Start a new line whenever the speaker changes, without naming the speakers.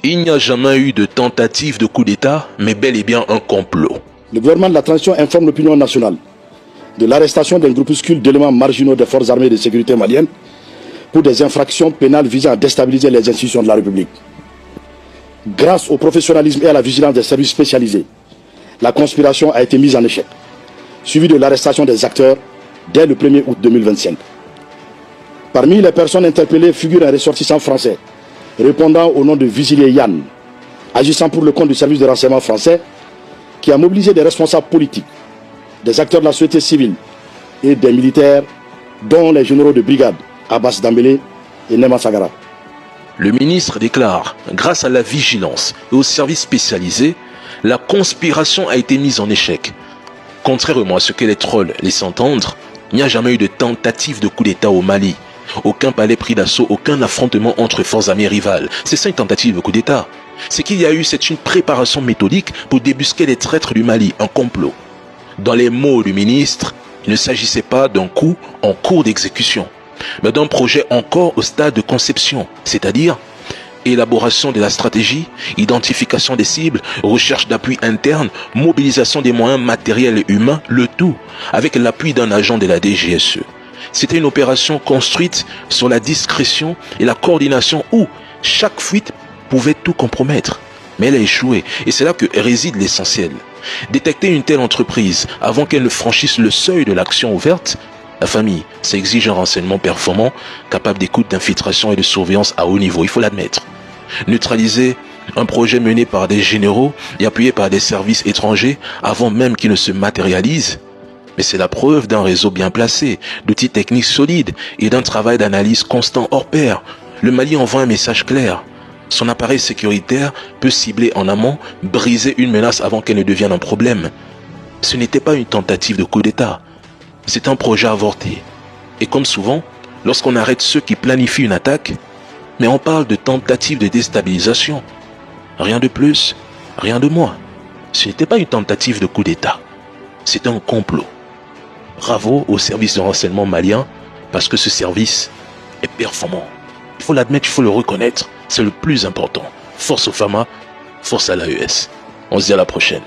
Il n'y a jamais eu de tentative de coup d'État, mais bel et bien un complot.
Le gouvernement de la transition informe l'opinion nationale de l'arrestation d'un groupuscule d'éléments marginaux des forces armées de sécurité maliennes pour des infractions pénales visant à déstabiliser les institutions de la République. Grâce au professionnalisme et à la vigilance des services spécialisés, la conspiration a été mise en échec, suivie de l'arrestation des acteurs dès le 1er août 2025. Parmi les personnes interpellées figure un ressortissant français répondant au nom de Vigilier Yann, agissant pour le compte du service de renseignement français, qui a mobilisé des responsables politiques, des acteurs de la société civile et des militaires, dont les généraux de brigade Abbas Dambélé et Nema Sagara.
Le ministre déclare, grâce à la vigilance et aux services spécialisés, la conspiration a été mise en échec. Contrairement à ce que les trolls laissent entendre, il n'y a jamais eu de tentative de coup d'État au Mali. Aucun palais pris d'assaut, aucun affrontement entre forces armées rivales. C'est ça une tentative de coup d'État. Ce qu'il y a eu, c'est une préparation méthodique pour débusquer les traîtres du Mali, un complot. Dans les mots du ministre, il ne s'agissait pas d'un coup en cours d'exécution, mais d'un projet encore au stade de conception, c'est-à-dire élaboration de la stratégie, identification des cibles, recherche d'appui interne, mobilisation des moyens matériels et humains, le tout avec l'appui d'un agent de la DGSE. C'était une opération construite sur la discrétion et la coordination où chaque fuite pouvait tout compromettre. Mais elle a échoué et c'est là que réside l'essentiel. Détecter une telle entreprise avant qu'elle ne franchisse le seuil de l'action ouverte, la famille, ça exige un renseignement performant, capable d'écoute, d'infiltration et de surveillance à haut niveau, il faut l'admettre. Neutraliser un projet mené par des généraux et appuyé par des services étrangers avant même qu'il ne se matérialise, mais c'est la preuve d'un réseau bien placé, d'outils techniques solides et d'un travail d'analyse constant hors pair. Le Mali envoie un message clair. Son appareil sécuritaire peut cibler en amont, briser une menace avant qu'elle ne devienne un problème. Ce n'était pas une tentative de coup d'État. C'est un projet avorté. Et comme souvent, lorsqu'on arrête ceux qui planifient une attaque, mais on parle de tentative de déstabilisation. Rien de plus, rien de moins. Ce n'était pas une tentative de coup d'État. C'était un complot. Bravo au service de renseignement malien, parce que ce service est performant. Il faut l'admettre, il faut le reconnaître. C'est le plus important. Force au FAMA, force à l'AES. On se dit à la prochaine.